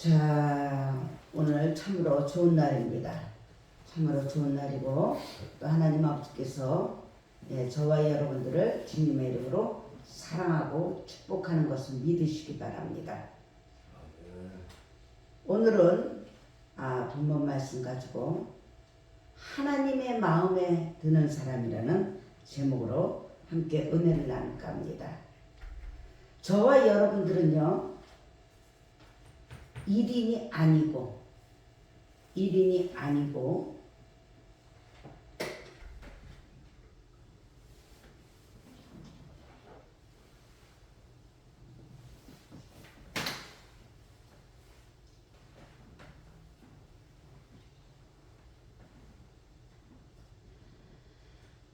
자, 오늘 참으로 좋은 날입니다. 참으로 좋은 날이고 또 하나님 아버지께서 저와 여러분들을 주님의 이름으로 사랑하고 축복하는 것을 믿으시기 바랍니다. 오늘은 본문 말씀 가지고 하나님의 마음에 드는 사람이라는 제목으로 함께 은혜를 나눌까 합니다. 저와 여러분들은요, 1인이 아니고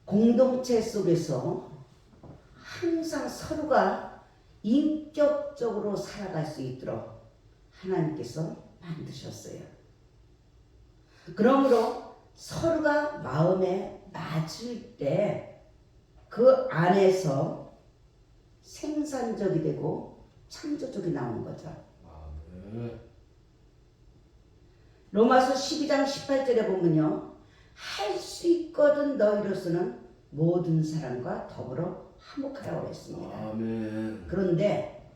공동체 속에서 항상 서로가 인격적으로 살아갈 수 있도록 하나님께서 만드셨어요. 그러므로 서로가 마음에 맞을 때 그 안에서 생산적이 되고 창조적이 나오는 거죠. 로마서 12장 18절에 보면요, 할 수 있거든 너희로서는 모든 사람과 더불어 화목하라고 했습니다. 아멘. 그런데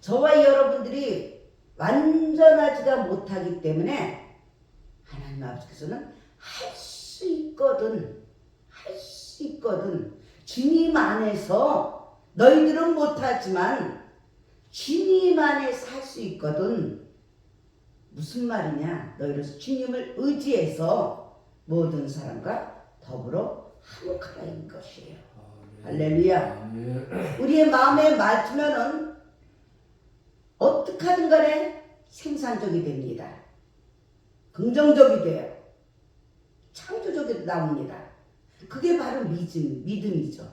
저와 여러분들이 완전하지가 못하기 때문에 하나님 아버지께서는 할 수 있거든 주님 안에서 너희들은 못하지만 주님 안에서 할 수 있거든. 무슨 말이냐? 너희로서 주님을 의지해서 모든 사람과 더불어 화목하라는 것이에요. 할렐루야. 우리의 마음에 맞으면은 어떻게든 간에 생산적이 됩니다. 긍정적이 돼요. 창조적이 나옵니다. 그게 바로 믿음이죠.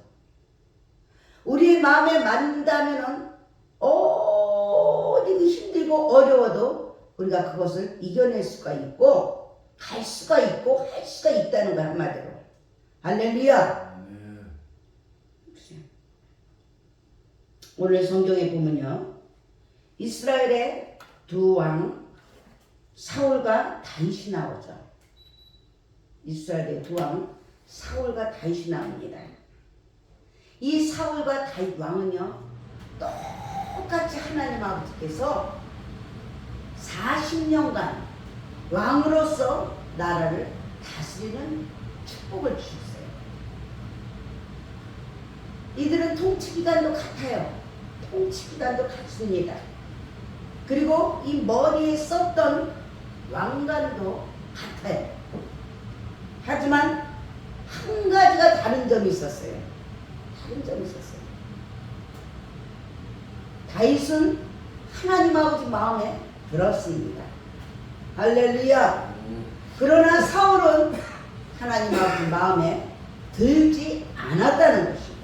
우리의 마음에 맞는다면은 어디 힘들고 어려워도 우리가 그것을 이겨낼 수가 있고 갈 수가 있고 할 수가 있다는 거 한마디로. 할렐루야. 오늘 성경에 보면요, 이스라엘의 두 왕 사울과 다윗이 나오죠. 이스라엘의 두 왕 사울과 다윗이 나옵니다. 이 사울과 다윗 왕은요, 똑같이 하나님 아버지께서 40년간 왕으로서 나라를 다스리는 축복을 주셨어요. 이들은 통치기간도 같아요. 통치기간도 같습니다. 그리고 이 머리에 썼던 왕관도 같아요. 하지만 한 가지가 다른 점이 있었어요. 다윗은 하나님 아버지 마음에 들었습니다. 할렐루야. 그러나 사울은 하나님 아버지 마음에 들지 않았다는 것이고,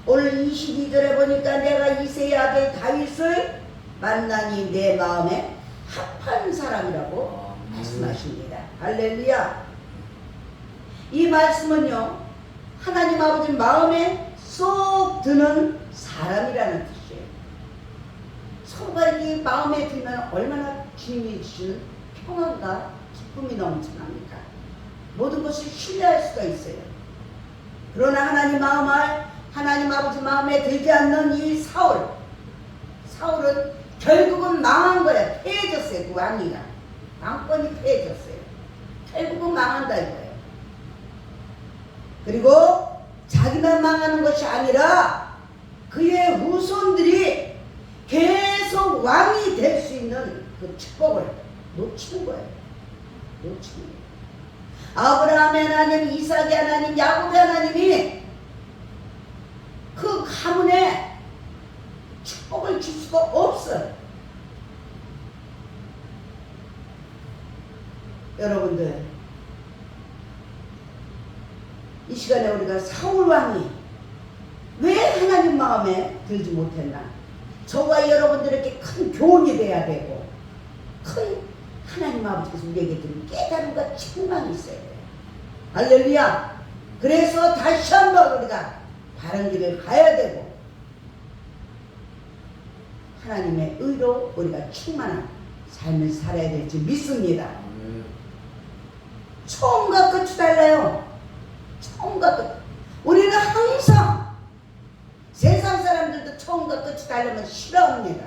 오늘 22절에 보니까 내가 이새의 아들 다윗을 만나니 내 마음에 합한 사람이라고 말씀하십니다. 할렐루야. 이 말씀은요, 하나님 아버지 마음에 쏙 드는 사람이라는 뜻이에요. 서로가 이렇게 마음에 들면 얼마나 주님이 주시는 평안과 기쁨이 넘쳐납니까? 모든 것을 신뢰할 수가 있어요. 그러나 하나님 아버지 마음에 들지 않는 이 사울은 결국은 망한 거예요. 패해졌어요. 그 왕이가 왕권이 패해졌어요. 결국은 망한다 이거예요. 그리고 자기만 망하는 것이 아니라 그의 후손들이 계속 왕이 될 수 있는 그 축복을 놓치는 거예요. 아브라함의 하나님, 이삭의 하나님, 야곱의 하나님이 그 가문에 축복을 줄 수가 없어요. 여러분들, 이 시간에 우리가 사울 왕이 왜 하나님 마음에 들지 못했나? 저와 여러분들에게 큰 교훈이 돼야 되고, 큰 하나님 아버지께서 우리에게 드린 깨달음과 책망이 있어야 돼요. 할렐루야. 그래서 다시 한번 우리가 바른 길을 가야 되고, 하나님의 의로 우리가 충만한 삶을 살아야 될지 믿습니다. 처음과 끝이 달라요. 처음과 끝. 우리는 항상 세상 사람들도 처음과 끝이 다르면 싫어합니다.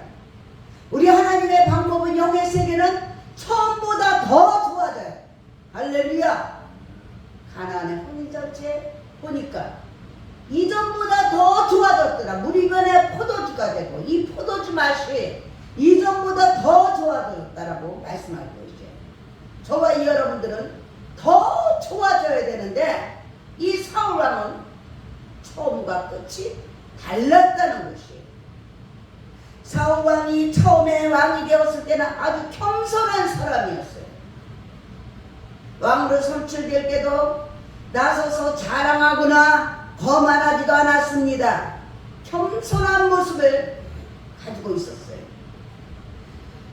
우리 하나님의 방법은 영의 세계는 처음보다 더 좋아져요. 할렐루야. 가나안의 혼인잔치에 보니까 이전보다 더 좋아졌더라. 무리변의 포도주가 되고 이 포도주 맛이 이전보다 더 좋아졌다라고 말씀하고 있어요. 저와 이 여러분들은 더 좋아져야 되는데 이 사울왕은 처음과 끝이 달랐다는 것이에요. 사울왕이 처음에 왕이 되었을 때는 아주 겸손한 사람이었어요. 왕으로 선출될 때도 나서서 자랑하거나 거만하지도 않았습니다. 겸손한 모습을 가지고 있었어요.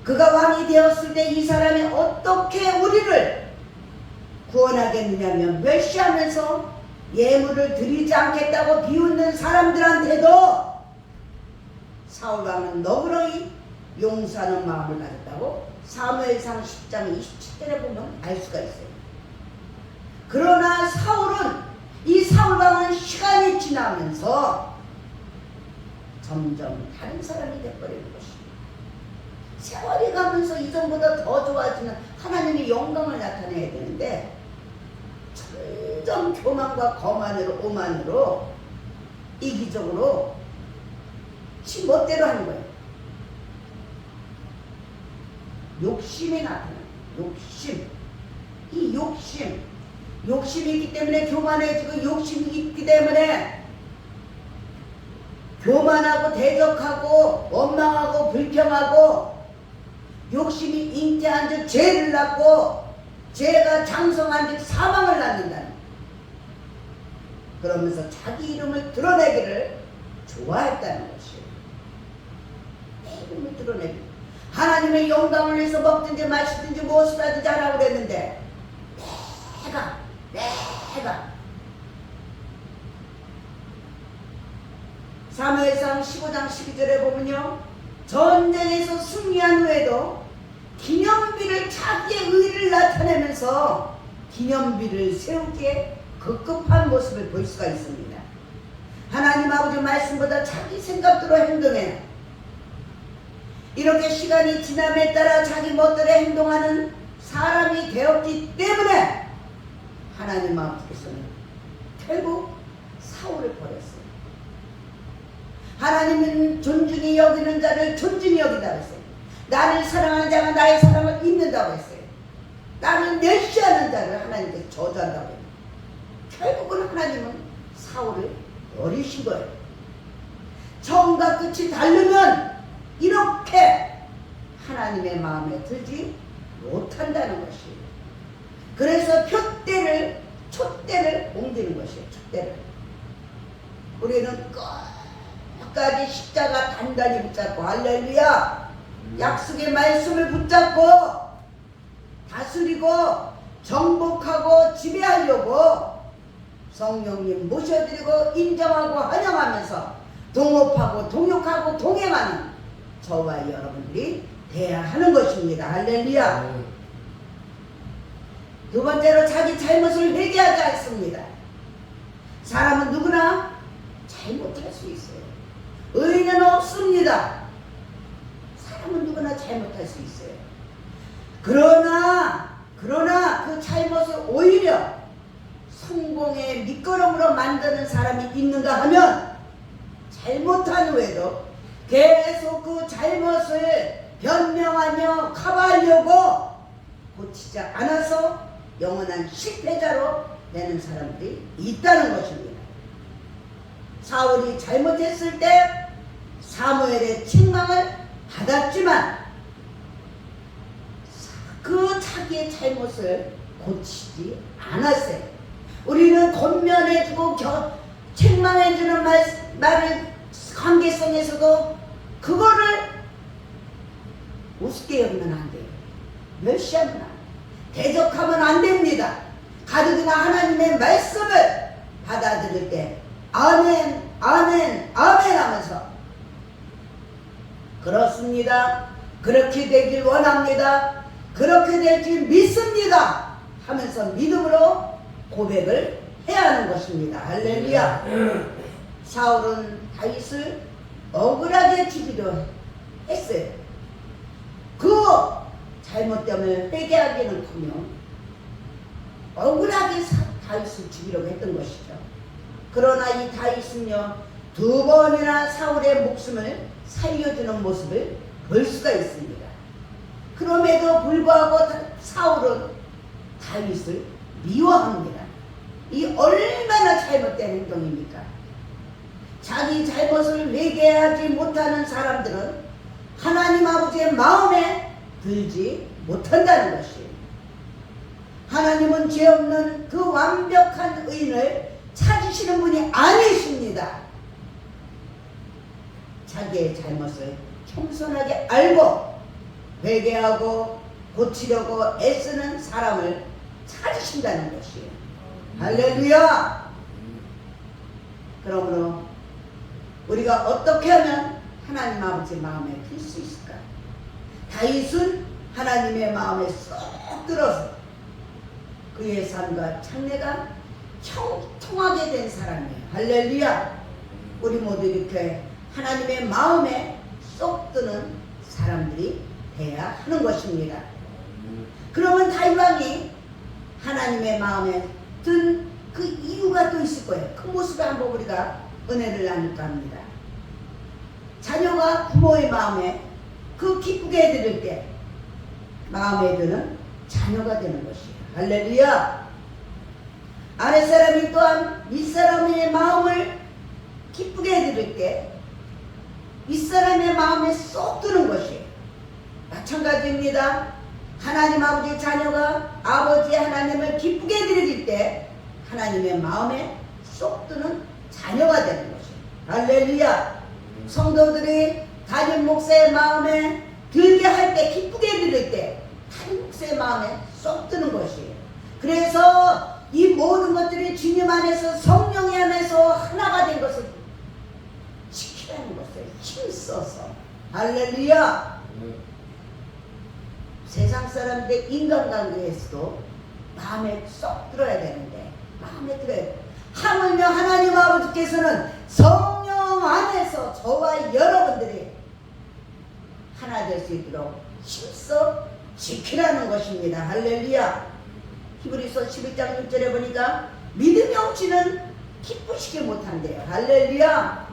그가 왕이 되었을 때 이 사람이 어떻게 우리를 구원하겠느냐면 멸시하면서 예물을 드리지 않겠다고 비웃는 사람들한테도 사울왕은 너그러이 용서하는 마음을 가졌다고 사무엘상 10장 27절에 보면 알 수가 있어요. 그러나 이 사울왕은 시간이 지나면서 점점 다른 사람이 되어버리는 것입니다. 세월이 가면서 이전보다 더 좋아지는 하나님의 영광을 나타내야 되는데 점점 교만과 거만으로 오만으로 이기적으로 지 멋대로 하는 거예요. 욕심이 나타나요. 욕심. 이 욕심이 있기 때문에 교만해지고 욕심이 있기 때문에 교만하고 대적하고 원망하고 불평하고 욕심이 잉태한 즉 죄를 낳고 죄가 장성한 즉 사망을 낳는다는, 그러면서 자기 이름을 드러내기를 좋아했다는 것이에요. 내 이름을 드러내기, 하나님의 영광을 위해서 먹든지 마시든지 무엇을 하든지 하라고 그랬는데 내가 사무엘상 15장 12절에 보면요, 전쟁에서 승리한 후에도 기념비를, 자기의 의를 나타내면서 기념비를 세우기에 급급한 모습을 볼 수가 있습니다. 하나님 아버지 말씀보다 자기 생각대로 행동해요. 이렇게 시간이 지남에 따라 자기 멋대로 행동하는 사람이 되었기 때문에 하나님 아버지께서는 결국 사울을 버렸어요. 하나님은 존중히 여기는 자를 존중히 여기다고 했어요. 나를 사랑하는 자가 나의 사랑을 잊는다고 했어요. 나를 멸시하는 자를 하나님께서 저주한다고 했어요. 결국은 하나님은 사울을 버리신 거예요. 처음과 끝이 다르면 이렇게 하나님의 마음에 들지 못한다는 것이에요. 그래서 촛대를 옮기는 것이에요. 촛대를. 우리는 끝까지 십자가 단단히 붙잡고, 할렐루야, 약속의 말씀을 붙잡고 다스리고 정복하고 지배하려고 성령님 모셔드리고 인정하고 환영하면서 동업하고 동역하고 동행하는 저와 여러분들이 돼야 하는 것입니다. 할렐루야. 두 번째로 자기 잘못을 회개하지 않습니다. 사람은 누구나 잘못할 수 있어요. 의인은 없습니다. 사람은 누구나 잘못할 수 있어요. 그러나 그 잘못을 오히려 성공의 밑거름으로 만드는 사람이 있는가 하면 잘못한 후에도 계속 그 잘못을 변명하며 커버하려고 고치지 않아서 영원한 실패자로 되는 사람들이 있다는 것입니다. 사울이 잘못했을 때 사무엘의 책망을 받았지만 그 자기의 잘못을 고치지 않았어요. 우리는 권면해주고 책망해주는 말을 관계성에서도 그거를 우습게 여기면 안 돼요. 멸시하면 안 돼요. 대적하면 안 됩니다. 가뜩이나 하나님의 말씀을 받아들일 때 아멘 아멘 아멘 하면서, 그렇습니다, 그렇게 되길 원합니다. 그렇게 될 줄 믿습니다. 하면서 믿음으로 고백을 해야 하는 것입니다. 할렐루야. 사울은 다윗을 억울하게 죽이려 했어요. 그 잘못됨을 회개하기는커녕 억울하게 다윗을 죽이려고 했던 것이죠. 그러나 이 다윗은요, 2번이나 사울의 목숨을 살려주는 모습을 볼 수가 있습니다. 그럼에도 불구하고 사울은 다윗을 미워합니다. 이 얼마나 잘못된 행동입니까? 자기 잘못을 회개하지 못하는 사람들은 하나님 아버지의 마음에 들지 못한다는 것이에요. 하나님은 죄 없는 그 완벽한 의인을 찾으시는 분이 아니십니다. 자기의 잘못을 겸손하게 알고 회개하고 고치려고 애쓰는 사람을 찾으신다는 것이에요. 할렐루야. 그러므로 우리가 어떻게 하면 하나님 아버지 마음에 들 수 있을까? 다윗은 하나님의 마음에 쏙 들어서 그의 삶과 장래가 형통하게 된 사람이에요. 할렐루야. 우리 모두 이렇게 하나님의 마음에 쏙 드는 사람들이 돼야 하는 것입니다. 그러면 다윗 왕이 하나님의 마음에 든 그 이유가 또 있을 거예요. 그 모습을 한번 우리가 은혜를 나눌까 합니다. 자녀가 부모의 마음에 그 기쁘게 해드릴 때 마음에 드는 자녀가 되는 것이에요. 할렐루야. 아랫사람이 또한 윗사람의 마음을 기쁘게 해드릴 때 윗사람의 마음에 쏙 드는 것이에요. 마찬가지입니다. 하나님 아버지 자녀가 아버지 하나님을 기쁘게 해드릴 때 하나님의 마음에 쏙 드는 자녀가 되는 것이에요. 할렐루야. 성도들이 담임 목사의 마음에 들게 할 때, 기쁘게 해드릴 때 담임 목사의 마음에 쏙 드는 것이에요. 그래서 이 모든 것들이 주님 안에서 성령의 안에서 하나가 된 것을 지키라는 것을 힘써서. 할렐루야. 세상 사람들 인간관계에서도 마음에 쏙 들어야 되는데 마음에 들어야 돼. 하물며 하나님 아버지께서는 성령 안에서 저와 여러분들이 하나 될 수 있도록 힘써 지키라는 것입니다. 할렐루야. 히브리서 11장 6절에 보니까 믿음이 없이는 기쁘시게 못한대요. 할렐루야.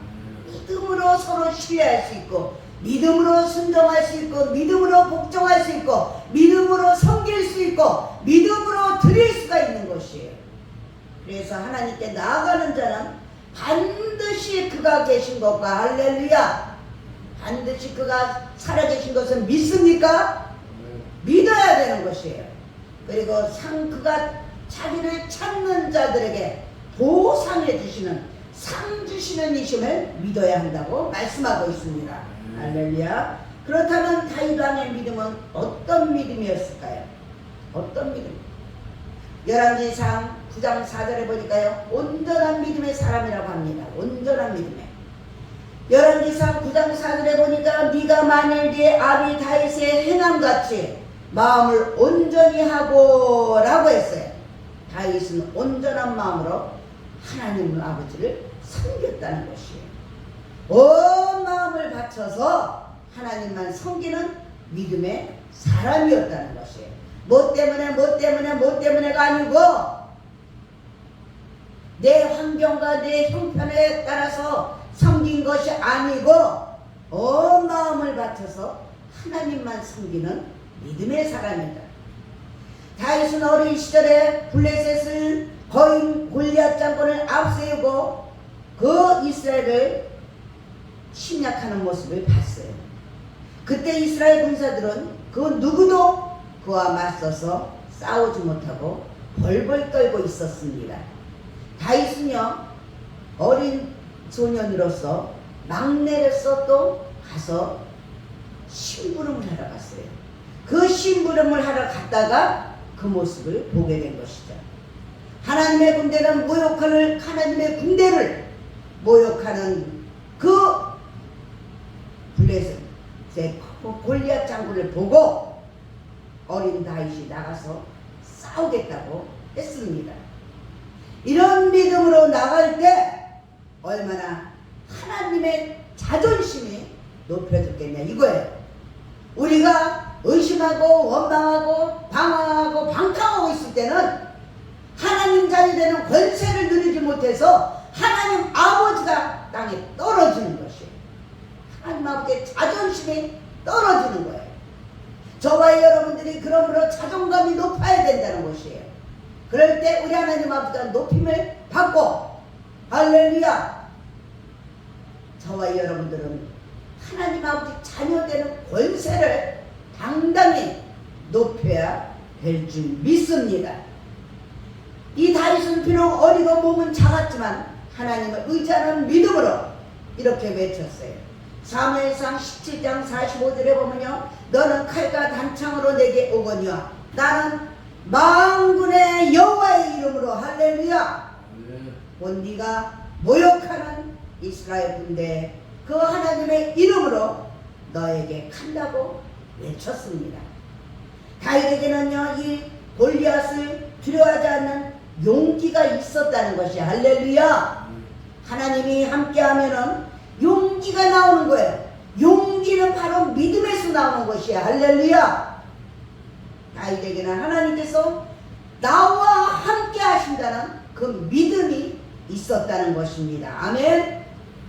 믿음으로 서로 신뢰할 수 있고 믿음으로 순종할 수 있고 믿음으로 복종할 수 있고 믿음으로 섬길 수 있고 믿음으로 드릴 수가 있는 것이에요. 그래서 하나님께 나아가는 자는 반드시 그가 계신 것과 할렐루야, 반드시 그가 살아계신 것을 믿습니까? 믿어야 되는 것이에요. 그리고 그가 자기를 찾는 자들에게 보상해 주시는, 상 주시는 이심을 믿어야 한다고 말씀하고 있습니다. 할렐루야. 그렇다면 다윗 왕의 믿음은 어떤 믿음이었을까요? 어떤 믿음? 열왕기상 9장 4절에 보니까요, 온전한 믿음의 사람이라고 합니다. 온전한 믿음의. 열왕기상 9장 4절에 보니까 네가 만일 네 아비 다윗의 행함같이 마음을 온전히 하고 라고 했어요. 다윗은 온전한 마음으로 하나님 아버지를 섬겼다는 것이에요. 온 마음을 바쳐서 하나님만 섬기는 믿음의 사람이었다는 것이에요. 뭐 때문에가 아니고 내 환경과 내 형편에 따라서 섬긴 것이 아니고 온 마음을 바쳐서 하나님만 섬기는 믿음의 사람이다. 다윗은 어린 시절에 블레셋을 거인 골리앗 장군을 앞세우고 그 이스라엘을 침략하는 모습을 봤어요. 그때 이스라엘 군사들은 그 누구도 그와 맞서서 싸우지 못하고 벌벌 떨고 있었습니다. 다윗은요, 어린 소년으로서 막내로서 또 가서 심부름을 하러 갔어요. 그 심부름을 하러 갔다가 그 모습을 보게 된 것이죠. 하나님의 군대는 하나님의 군대를 모욕하는 그 블레셋 이제 골리앗 장군을 보고 어린 다윗이 나가서 싸우겠다고 했습니다. 이런 믿음으로 나갈 때 얼마나 하나님의 자존심이 높여졌겠냐 이거예요. 우리가 의심하고 원망하고 방황하고 방탕하고 있을 때는 하나님 자녀 되는 권세를 누리지 못해서 하나님 아버지가 땅에 떨어지는 것이에요. 하나님 아버지의 자존심이 떨어지는 거예요. 저와 여러분들이 그러므로 자존감이 높아야 된다는 것이에요. 그럴 때 우리 하나님 아버지가 높임을 받고 할렐루야, 저와 여러분들은 하나님 아버지 자녀 되는 권세를 당당히 높여야 될 줄 믿습니다. 이 다윗은 비록 어리고 몸은 작았지만 하나님을 의지하는 믿음으로 이렇게 외쳤어요. 사무엘상 17장 45절에 보면요, 너는 칼과 단창으로 내게 오거니와 나는 만군의 여호와의 이름으로 할렐루야, 본 네가 모욕하는 이스라엘 군대 그 하나님의 이름으로 너에게 간다고 외쳤습니다. 다윗에게는요, 이 골리앗을 두려워하지 않는 용기가 있었다는 것이 할렐루야. 하나님이 함께하면은 용기가 나오는 거예요. 용기는 바로 믿음에서 나오는 것이야. 할렐루야. 다윗에게는 하나님께서 나와 함께 하신다는 그 믿음이 있었다는 것입니다. 아멘.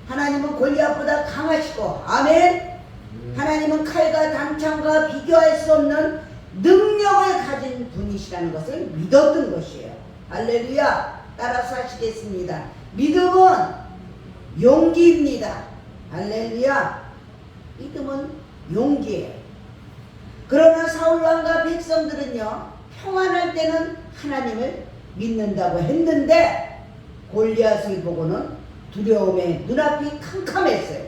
하나님은 골리앗보다 강하시고, 아멘. 하나님은 칼과 단창과 비교할 수 없는 능력을 가진 분이시라는 것을 믿었던 것이에요. 할렐루야. 따라서 하시겠습니다. 믿음은 용기입니다. 할렐루야. 믿음은 용기예요. 그러나 사울왕과 백성들은요, 평안할 때는 하나님을 믿는다고 했는데 골리앗을 보고는 두려움에 눈앞이 캄캄했어요.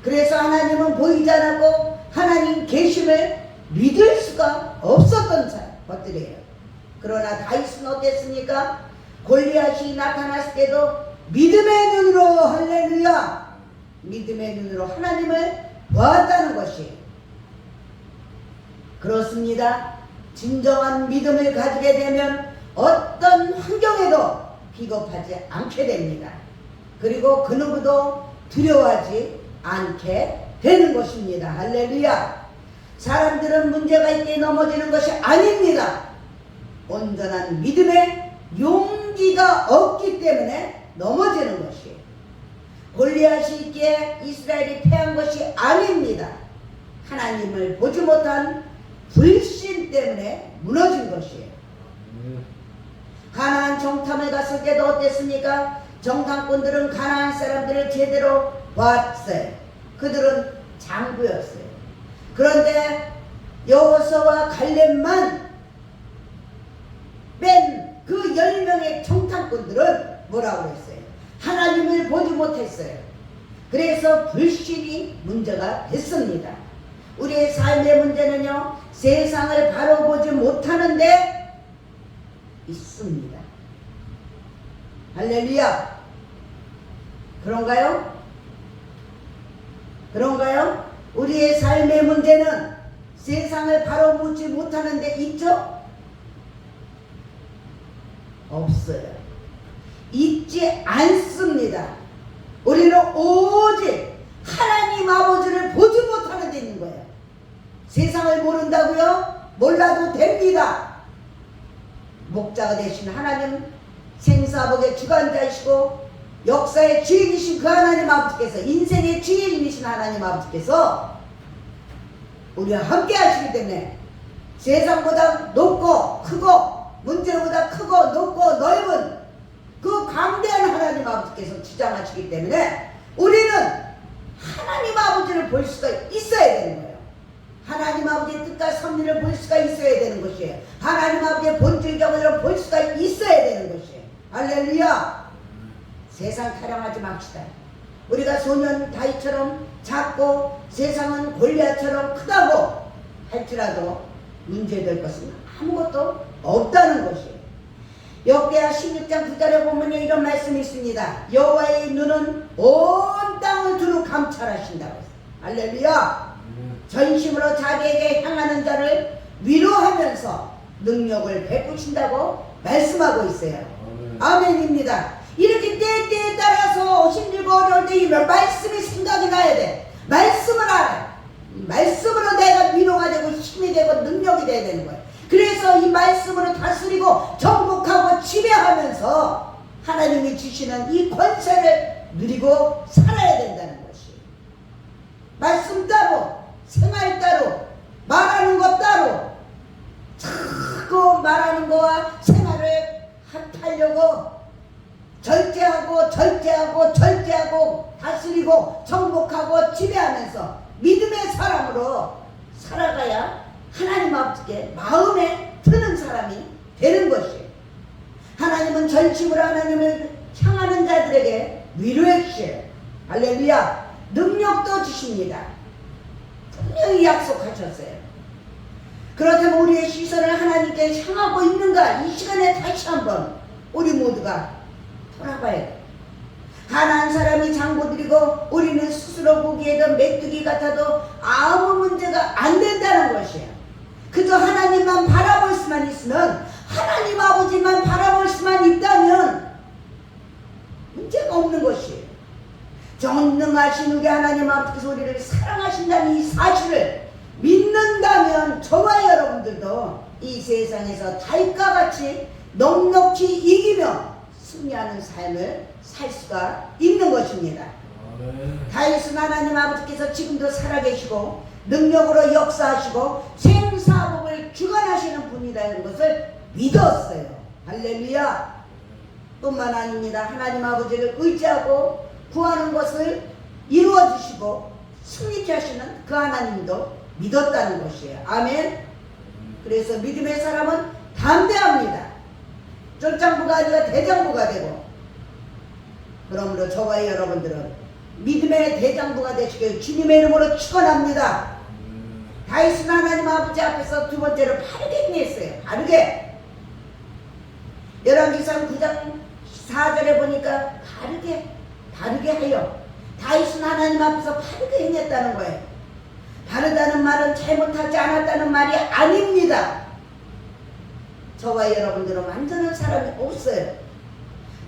그래서 하나님은 보이지 않았고 하나님 계심을 믿을 수가 없었던 것들이에요. 그러나 다윗은 어땠습니까? 골리앗이 나타났을 때도 믿음의 눈으로, 할렐루야, 믿음의 눈으로 하나님을 보았다는 것이 그렇습니다. 진정한 믿음을 가지게 되면 어떤 환경에도 비겁하지 않게 됩니다. 그리고 그 누구도 두려워하지 않게 되는 것입니다. 할렐루야. 사람들은 문제가 있게 넘어지는 것이 아닙니다. 온전한 믿음에 용기가 없기 때문에 넘어지는 것이에요. 골리앗이 있기에 이스라엘이 패한 것이 아닙니다. 하나님을 보지 못한 불신 때문에 무너진 것이에요. 가나안 정탐을 갔을 때도 어땠습니까? 정탐꾼들은 가나안 사람들을 제대로 봤어요. 그들은 장부였어요. 그런데 여호수아와 갈렙만 뺀 그 10명의 정탐꾼들은 뭐라고 했어요? 하나님을 보지 못했어요. 그래서 불신이 문제가 됐습니다. 우리의 삶의 문제는요, 세상을 바로 보지 못하는데 있습니다. 할렐루야. 그런가요? 그런가요? 우리의 삶의 문제는 세상을 바로 보지 못하는 데 있죠? 없어요. 있지 않습니다. 우리는 오직 하나님 아버지를 보지 못하는 데 있는 거예요. 세상을 모른다고요? 몰라도 됩니다. 목자가 되신 하나님, 생사복의 주관자이시고 역사의 주인이신 그 하나님 아버지께서, 인생의 주인이신 하나님 아버지께서 우리와 함께 하시기 때문에 세상보다 높고 크고 문제보다 크고 높고 넓은 그 강대한 하나님 아버지께서 주장하시기 때문에 우리는 하나님 아버지를 볼 수가 있어야 되는 거예요. 하나님 아버지의 뜻과 섭리를 볼 수가 있어야 되는 것이에요. 하나님 아버지의 본질 경험을 볼 수가 있어야 되는 것이에요. 할렐루야. 세상 타령하지 맙시다. 우리가 소년 다윗처럼 작고 세상은 골리앗처럼 크다고 할지라도 문제될 것은 아무것도 없다는 것이에요. 역대하 16장 9절에 보면 이런 말씀이 있습니다. 여호와의 눈은 온 땅을 두루 감찰하신다고 했어요. 할렐루야. 전심으로 자기에게 향하는 자를 위로하면서 능력을 베푸신다고 말씀하고 있어요. 아멘입니다. 이렇게 때때에 따라서 힘들고 어려울 때 이 말씀이 생각이 나야 돼. 말씀을 알아. 말씀으로 내가 위로가 되고 힘이 되고 능력이 돼야 되는 거예요. 그래서 이 말씀으로 다스리고 정복하고 지배하면서 하나님이 주시는 이 권세를 누리고 살아야 된다는 것이. 말씀 따로, 생활 따로, 말하는 것 따로, 자꾸 말하는 거와 생활을 합하려고 절제하고 다스리고 정복하고 지배하면서 믿음의 사람으로 살아가야 하나님 아버지께 마음에 드는 사람이 되는 것이에요. 하나님은 전심으로 하나님을 향하는 자들에게 위로해 주셔요. 할렐루야. 능력도 주십니다. 분명히 약속하셨어요. 그렇다면 우리의 시선을 하나님께 향하고 있는가? 이 시간에 다시 한번 우리 모두가 돌아봐야 돼. 가난한 사람이 장보드리고 우리는 스스로 보기에도 메뚜기 같아도 아무 문제가 안 된다는 것이에요. 그저 하나님만 바라볼 수만 있으면, 하나님 아버지만 바라볼 수만 있다면 문제가 없는 것이에요. 전능하신 우리 하나님 아버지께서 우리를 사랑하신다는 이 사실을 믿는다면 저와 여러분들도 이 세상에서 다윗과 같이 넉넉히 이기며 승리하는 삶을 살 수가 있는 것입니다. 다윗은 하나님 아버지께서 지금도 살아계시고 능력으로 역사하시고 생사복을 주관하시는 분이라는 것을 믿었어요. 할렐루야. 뿐만 아닙니다. 하나님 아버지를 의지하고 구하는 것을 이루어주시고 승리케 하시는 그 하나님도 믿었다는 것이에요. 아멘. 그래서 믿음의 사람은 담대합니다. 쫄장부가 아니라 대장부가 되고, 그러므로 저와 여러분들은 믿음의 대장부가 되시길 주님의 이름으로 축원합니다. 다윗은 하나님 아버지 앞에서 두 번째로 바르게 행했어요. 바르게. 열왕기상 9장 4절에 보니까 바르게 하여. 다윗은 하나님 앞에서 바르게 행했다는 거예요. 바르다는 말은 잘못하지 않았다는 말이 아닙니다. 저와 여러분들은 완전한 사람이 없어요.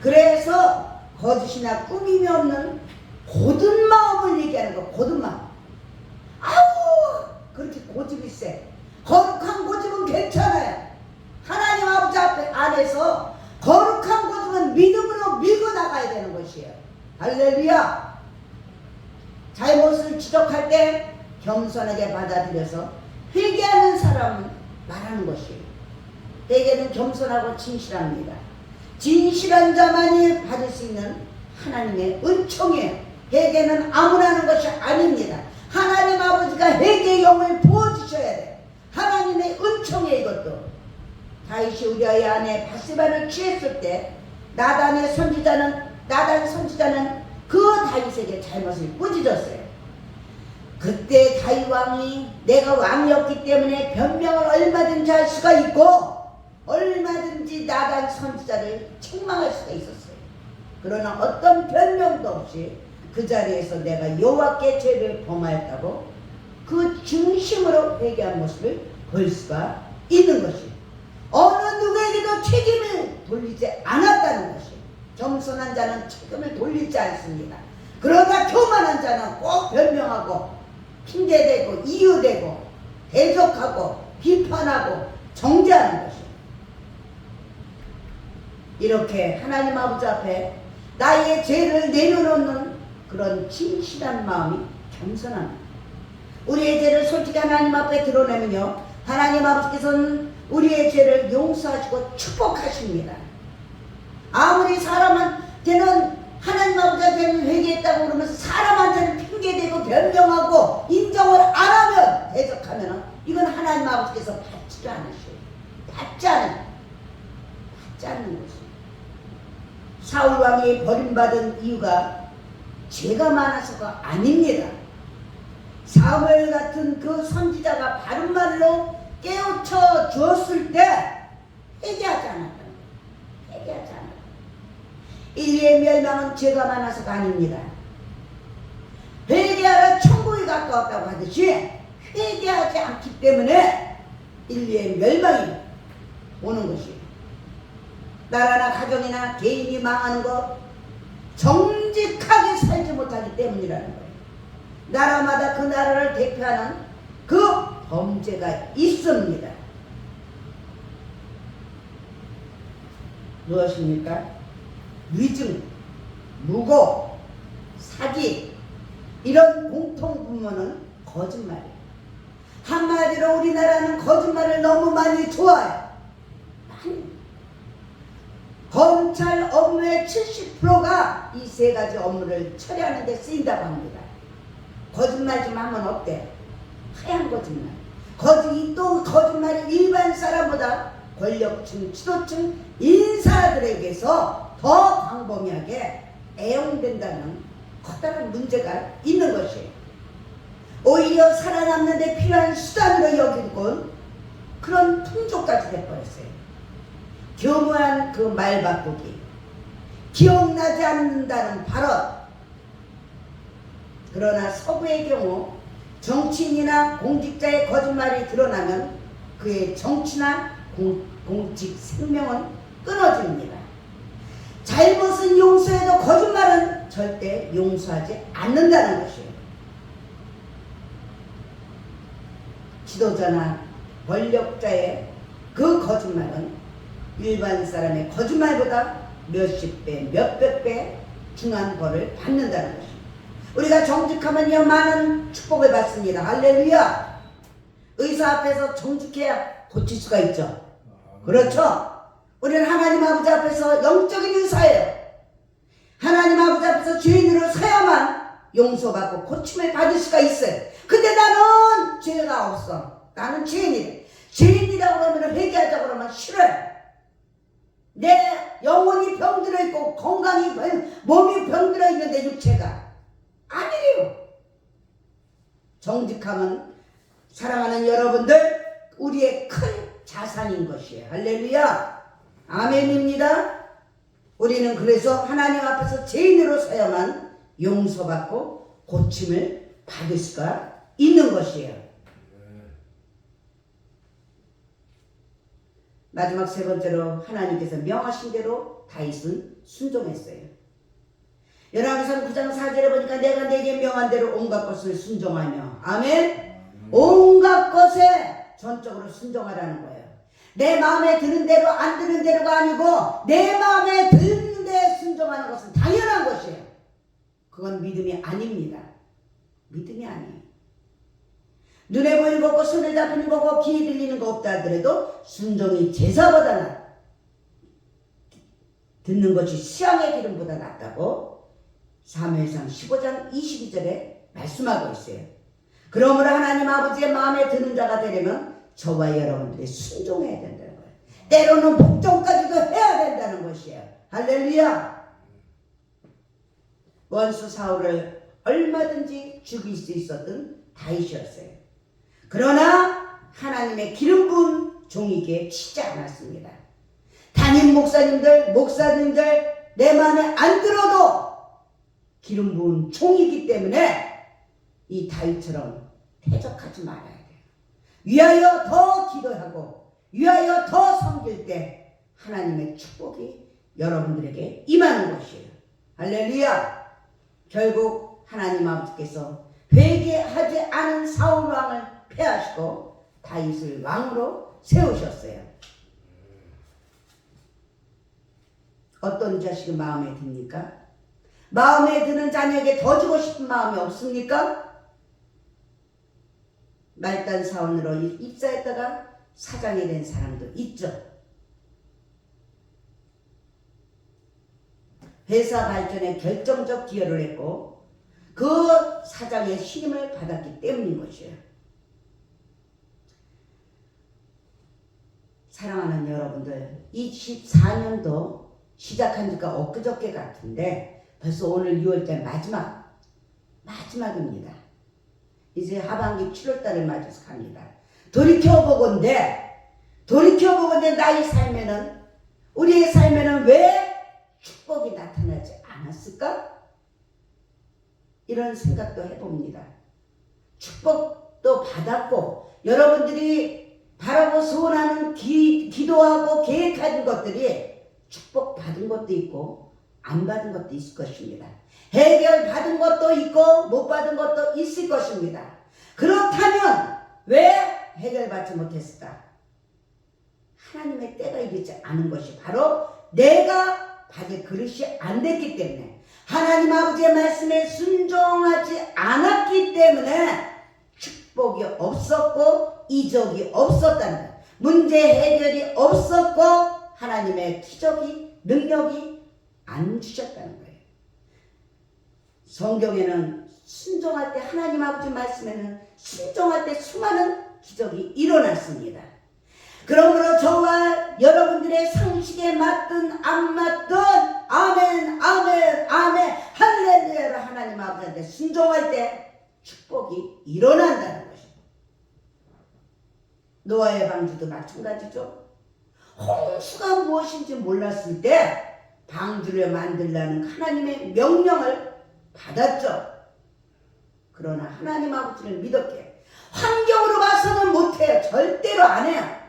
그래서 거짓이나 꾸밈이 없는 고든 마음을 얘기하는 거. 고든 마음. 아우 그렇게 고집이 세. 거룩한 고집은 괜찮아요. 하나님 아버지 앞에 안에서 거룩한 고집은 믿음으로 밀고 나가야 되는 것이에요. 할렐루야. 잘못을 지적할 때 겸손하게 받아들여서 회개하는 사람은 말하는 것이에요. 회개는 겸손하고 진실합니다. 진실한 자만이 받을 수 있는 하나님의 은총이에요. 회개는 아무나 하는 것이 아닙니다. 하나님 아버지가 회개의 영을 부어주셔야 돼요. 하나님의 은총이에요. 이것도 다윗이 우리아의 아내 바세바를 취했을 때 나단 선지자는 그 다윗에게 잘못을 꾸짖었어요. 그때 다윗 왕이 내가 왕이었기 때문에 변명을 얼마든지 할 수가 있고 얼마든지 나단 선지자를 책망할 수가 있었어요. 그러나 어떤 변명도 없이 그 자리에서 내가 여호와께 죄를 범하였다고 그 중심으로 회개한 모습을 볼 수가 있는 것이에요. 어느 누구에게도 책임을 돌리지 않았다는 것이에요. 겸손한 자는 책임을 돌리지 않습니다. 그러나 교만한 자는 꼭 변명하고 핑계대고 이유대고 대적하고 비판하고 정죄하는 것이에요. 이렇게 하나님 아버지 앞에 나의 죄를 내려놓는 그런 진실한 마음이 겸손합니다. 우리의 죄를 솔직히 하나님 앞에 드러내면요, 하나님 아버지께서는 우리의 죄를 용서하시고 축복하십니다. 아무리 사람한테는 하나님 아버지한테는 회개했다고 그러면서 사람한테는 핑계대고 변명하고 인정을 안 하면 대적하면 이건 하나님 아버지께서 받지도 않으셔요. 받지 않는 것이에요. 사울 왕이 버림받은 이유가 죄가 많아서가 아닙니다. 사무엘 같은 그 선지자가 바른 말로 깨우쳐 주었을 때 회개하지 않았다는 거예요. 회개하지 않았다. 인류의 멸망은 죄가 많아서가 아닙니다. 회개하라 천국이 가까웠다고 하듯이 회개하지 않기 때문에 인류의 멸망이 오는 것이에요. 나라나 가정이나 개인이 망하는 것, 정직하게 살지 못하기 때문이라는 거예요. 나라마다 그 나라를 대표하는 그 범죄가 있습니다. 무엇입니까? 위증, 무고, 사기, 이런 공통분모는 거짓말이에요. 한마디로 우리나라는 거짓말을 너무 많이 좋아해요. 검찰 업무의 70%가 이 세 가지 업무를 처리하는 데 쓰인다고 합니다. 거짓말 좀 하면 어때? 하얀 거짓말. 또 거짓말이 일반 사람보다 권력층, 지도층, 인사들에게서 더 광범위하게 애용된다는 커다란 문제가 있는 것이에요. 오히려 살아남는 데 필요한 수단으로 여기곤 그런 풍조까지 돼버렸어요. 교묘한 그 말 바꾸기, 기억나지 않는다는 발언. 그러나 서구의 경우 정치인이나 공직자의 거짓말이 드러나면 그의 정치나 공직 생명은 끊어집니다. 잘못은 용서해도 거짓말은 절대 용서하지 않는다는 것이에요. 지도자나 권력자의 그 거짓말은 일반 사람의 거짓말보다 몇십 배, 몇백 배 중한 벌을 받는다는 것입니다. 우리가 정직하면요 많은 축복을 받습니다. 할렐루야. 의사 앞에서 정직해야 고칠 수가 있죠. 그렇죠. 우리는 하나님 아버지 앞에서 영적인 의사예요. 하나님 아버지 앞에서 죄인으로 서야만 용서받고 고침을 받을 수가 있어요. 근데 나는 죄가 없어. 나는 죄인이래. 죄인이라고 그러면 회개하자고 그러면 싫어요. 내 영혼이 병들어 있고 몸이 병들어 있는데 육체가 아니래요. 정직함은 사랑하는 여러분들 우리의 큰 자산인 것이에요. 할렐루야. 아멘입니다. 우리는 그래서 하나님 앞에서 죄인으로 서야만 용서받고 고침을 받을 수가 있는 것이에요. 마지막 세 번째로 하나님께서 명하신 대로 다윗은 순종했어요. 열왕기상 9장 4절에 보니까 내가 내게 명한 대로 온갖 것을 순종하며 아멘. 온갖 것에 전적으로 순종하라는 거예요. 내 마음에 드는 대로 안 드는 대로가 아니고 내 마음에 드는 데 순종하는 것은 당연한 것이에요. 그건 믿음이 아닙니다. 믿음이 아니에요. 눈에 보이는 거고 손에 잡히는 거고 귀에 들리는 거 없다 하더라도 순종이 제사보다 듣는 것이 수양의 기름보다 낫다고 사무엘상 15장 22절에 말씀하고 있어요. 그러므로 하나님 아버지의 마음에 드는 자가 되려면 저와 여러분들이 순종해야 된다는 거예요. 때로는 복종까지도 해야 된다는 것이에요. 할렐루야. 원수 사울을 얼마든지 죽일 수 있었던 다윗이었어요. 그러나 하나님의 기름 부은 종이기에 치지 않았습니다. 담임 목사님들 내 마음에 안 들어도 기름 부은 종이기 때문에 이 다윗처럼 대적하지 말아야 돼요. 위하여 더 기도하고 위하여 더 섬길 때 하나님의 축복이 여러분들에게 임하는 것이에요. 할렐루야. 결국 하나님 아버지께서 회개하지 않은 사울 왕을 패하시고 다윗을 왕으로 세우셨어요. 어떤 자식이 마음에 듭니까? 마음에 드는 자녀에게 더 주고 싶은 마음이 없습니까? 말단 사원으로 입사했다가 사장이 된 사람도 있죠. 회사 발전에 결정적 기여를 했고 그 사장의 신임을 받았기 때문인 것이에요. 사랑하는 여러분들, 24년도 시작한 지가 엊그저께 같은데 벌써 오늘 6월달 마지막입니다. 이제 하반기 7월달을 맞아서 갑니다. 돌이켜보건대 나의 삶에는 우리의 삶에는 왜 축복이 나타나지 않았을까? 이런 생각도 해봅니다. 축복 또 받았고 여러분들이 바라고 소원하는 기도하고 계획하는 것들이 축복받은 것도 있고 안 받은 것도 있을 것입니다. 해결받은 것도 있고 못 받은 것도 있을 것입니다. 그렇다면 왜 해결받지 못했을까? 하나님의 때가 이르지 않은 것이 바로 내가 받을 그릇이 안 됐기 때문에 하나님 아버지의 말씀에 순종하지 않았기 때문에 축복이 없었고 이적이 없었다는 것, 문제 해결이 없었고 하나님의 기적이 능력이 안 주셨다는 거예요. 성경에는 순종할 때 하나님 아버지 말씀에는 순종할 때 수많은 기적이 일어났습니다. 그러므로 저와 여러분들의 상식에 맞든 안 맞든 아멘 아멘 아멘 할렐루야로 하나님 아버지한테 순종할 때 축복이 일어난다는 것입니다. 노아의 방주도 마찬가지죠. 홍수가 무엇인지 몰랐을 때 방주를 만들라는 하나님의 명령을 받았죠. 그러나 하나님 아버지를 믿었기에 환경으로 봐서는 못해요. 절대로 안 해요.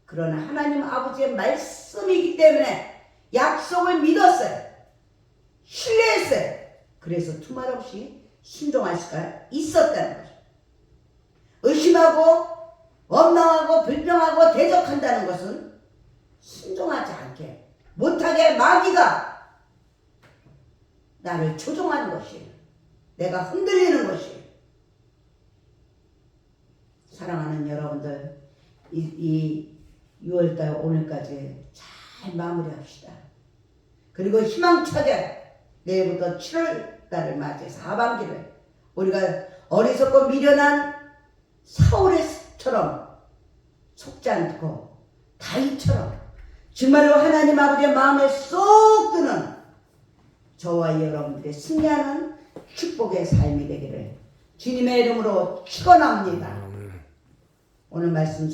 그러나 하나님 아버지의 말씀이기 때문에 약속을 믿었어요. 신뢰했어요. 그래서 두말 없이 순종할 수가 있었다는 거죠. 의심하고 원망하고 불평하고 대적한다는 것은 순종하지 않게 못하게 마귀가 나를 조종하는 것이에요. 내가 흔들리는 것이에요. 사랑하는 여러분들, 이 6월달 오늘까지 잘 마무리합시다. 그리고 희망차게 내일부터 7월달을 맞이해서 하반기를 우리가 어리석고 미련한 사울처럼 속지 않고 다윗처럼 정말로 하나님 아버지의 마음에 쏙 드는 저와 여러분들의 승리하는 축복의 삶이 되기를 주님의 이름으로 축원합니다. 오늘 말씀